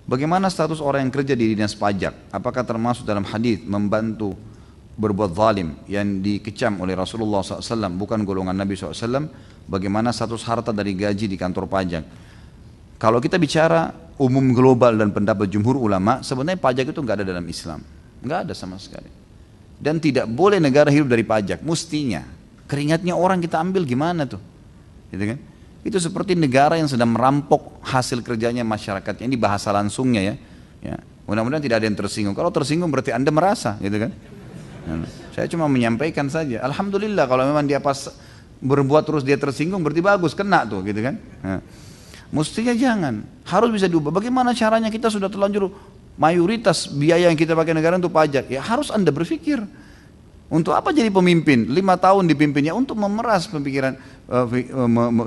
Bagaimana status orang yang kerja di dinas pajak? Apakah termasuk dalam hadis membantu berbuat zalim yang dikecam oleh Rasulullah SAW, bukan golongan Nabi SAW? Bagaimana status harta dari gaji di kantor pajak? Kalau kita bicara umum global dan pendapat jumhur ulama, sebenarnya pajak itu nggak ada dalam Islam, nggak ada sama sekali. Dan tidak boleh negara hidup dari pajak, mestinya. Keringatnya orang kita ambil gimana tuh? Gitu kan? Itu seperti negara yang sedang merampok hasil kerjanya masyarakatnya. Ini bahasa langsungnya ya. Mudah-mudahan tidak ada yang tersinggung. Kalau tersinggung berarti Anda merasa, gitu kan? Saya cuma menyampaikan saja. Alhamdulillah kalau memang dia pas berbuat terus dia tersinggung berarti bagus, kena tuh, gitu kan? Mestinya jangan. Harus bisa diubah. Bagaimana caranya? Kita sudah terlanjur mayoritas biaya yang kita pakai negara untuk pajak. Ya harus Anda berpikir. Untuk apa jadi pemimpin? 5 tahun dipimpinnya untuk memeras pemikiran,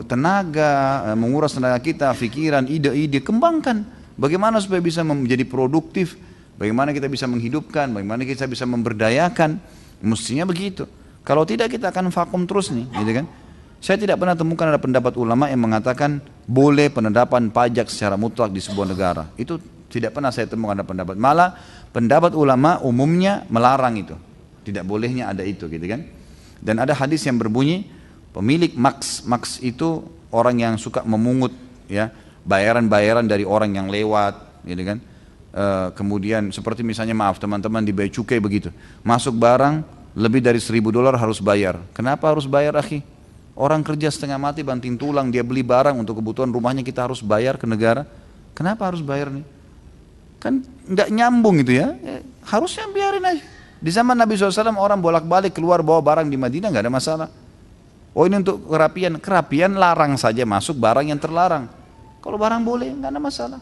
tenaga, menguras tenaga kita, pikiran, ide-ide, kembangkan. Bagaimana supaya bisa menjadi produktif, bagaimana kita bisa menghidupkan, bagaimana kita bisa memberdayakan. Mestinya begitu. Kalau tidak kita akan vakum terus nih, gitu kan? Saya tidak pernah temukan ada pendapat ulama yang mengatakan boleh penerapan pajak secara mutlak di sebuah negara. Itu tidak pernah saya temukan ada pendapat. Malah pendapat ulama umumnya melarang itu. Tidak bolehnya ada itu, gitu kan? Dan ada hadis yang berbunyi pemilik maks itu orang yang suka memungut ya bayaran-bayaran dari orang yang lewat, gitu kan? Kemudian seperti misalnya maaf teman-teman di bea cukai begitu, masuk barang lebih dari $1.000 harus bayar. Kenapa harus bayar, akhi? Orang kerja setengah mati banting tulang, dia beli barang untuk kebutuhan rumahnya, kita harus bayar ke negara. Kenapa harus bayar nih? Kan nggak nyambung itu ya. Harusnya biarin aja. Di zaman Nabi SAW orang bolak-balik keluar bawa barang di Madinah nggak ada masalah. Oh ini untuk kerapian, kerapian larang saja masuk barang yang terlarang. Kalau barang boleh nggak ada masalah.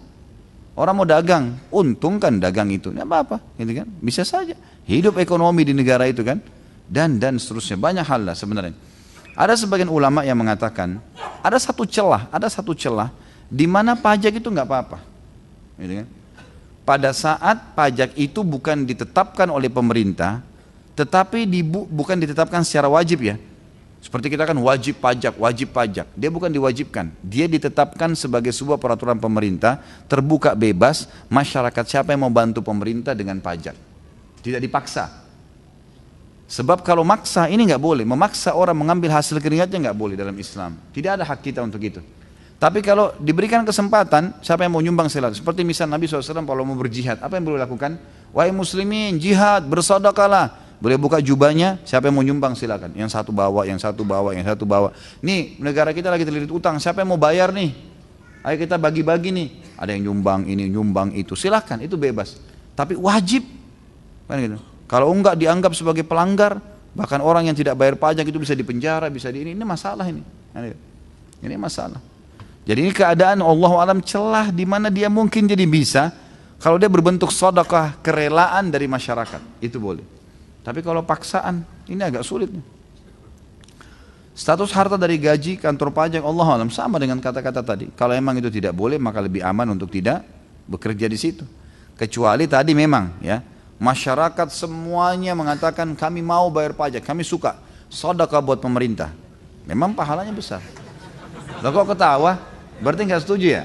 Orang mau dagang, untung kan dagang itu, nggak apa-apa, gitu kan? Bisa saja hidup ekonomi di negara itu kan, dan seterusnya banyak hal lah sebenarnya. Ada sebagian ulama yang mengatakan ada satu celah di mana pajak itu nggak apa-apa, gitu kan? Pada saat pajak itu bukan ditetapkan oleh pemerintah, tetapi bukan ditetapkan secara wajib ya. Seperti kita kan wajib pajak, dia bukan diwajibkan, dia ditetapkan sebagai sebuah peraturan pemerintah, terbuka bebas, masyarakat siapa yang mau bantu pemerintah dengan pajak, tidak dipaksa. Sebab kalau maksa ini nggak boleh, memaksa orang mengambil hasil keringatnya nggak boleh dalam Islam, tidak ada hak kita untuk itu. Tapi kalau diberikan kesempatan, siapa yang mau nyumbang silakan. Seperti misal Nabi SAW kalau mau berjihad, apa yang boleh lakukan? Wahai muslimin, jihad, bersedekahlah. Boleh buka jubahnya, siapa yang mau nyumbang silakan. Yang satu bawa, yang satu bawa, yang satu bawa. Nih negara kita lagi terlilit utang, siapa yang mau bayar nih? Ayo kita bagi-bagi nih. Ada yang nyumbang ini, nyumbang itu, silakan, itu bebas. Tapi wajib, kan gitu. Kalau enggak dianggap sebagai pelanggar, bahkan orang yang tidak bayar pajak itu bisa dipenjara, bisa ini masalah ini. Ini masalah. Jadi ini keadaan Allah alam celah di mana dia mungkin jadi bisa kalau dia berbentuk sedekah, kerelaan dari masyarakat, itu boleh. Tapi kalau paksaan, ini agak sulit. Status harta dari gaji kantor pajak Allah alam sama dengan kata-kata tadi. Kalau memang itu tidak boleh, maka lebih aman untuk tidak bekerja di situ. Kecuali tadi memang ya, masyarakat semuanya mengatakan kami mau bayar pajak, kami suka sedekah buat pemerintah. Memang pahalanya besar. Loh kok ketawa? Berarti nggak setuju ya?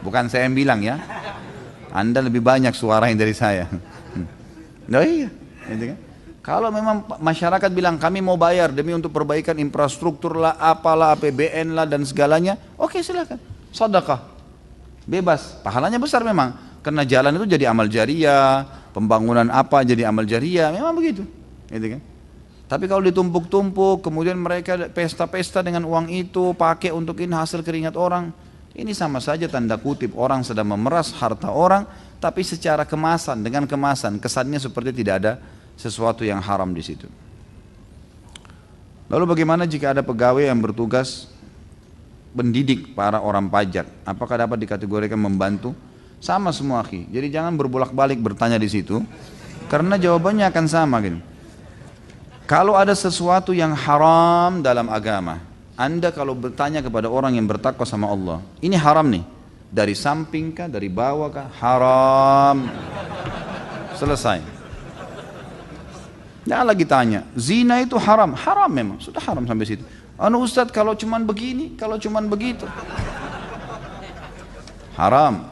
Bukan saya yang bilang ya. Anda lebih banyak suaranya dari saya. Nah iya, gitu kan? Kalau memang masyarakat bilang kami mau bayar demi untuk perbaikan infrastruktur lah, apalah, APBN lah dan segalanya, oke silakan, sedekah, bebas, pahalanya besar memang, karena jalan itu jadi amal jariah, pembangunan apa jadi amal jariah, memang begitu, gitu kan? Tapi kalau ditumpuk-tumpuk, kemudian mereka pesta-pesta dengan uang itu, pakai untuk ini hasil keringat orang, ini sama saja tanda kutip orang sedang memeras harta orang, tapi secara kemasan, dengan kemasan, kesannya seperti tidak ada sesuatu yang haram di situ. Lalu bagaimana jika ada pegawai yang bertugas mendidik para orang pajak? Apakah dapat dikategorikan membantu? Sama semua, akhi. Jadi jangan berbolak-balik bertanya di situ, karena jawabannya akan sama gitu. Kalau ada sesuatu yang haram dalam agama, Anda kalau bertanya kepada orang yang bertakwa sama Allah, ini haram nih, dari samping kah, dari bawah kah, haram, selesai. Jangan lagi tanya, zina itu haram, haram memang, sudah haram sampai situ. Ustadz kalau cuman begini, kalau cuman begitu, haram.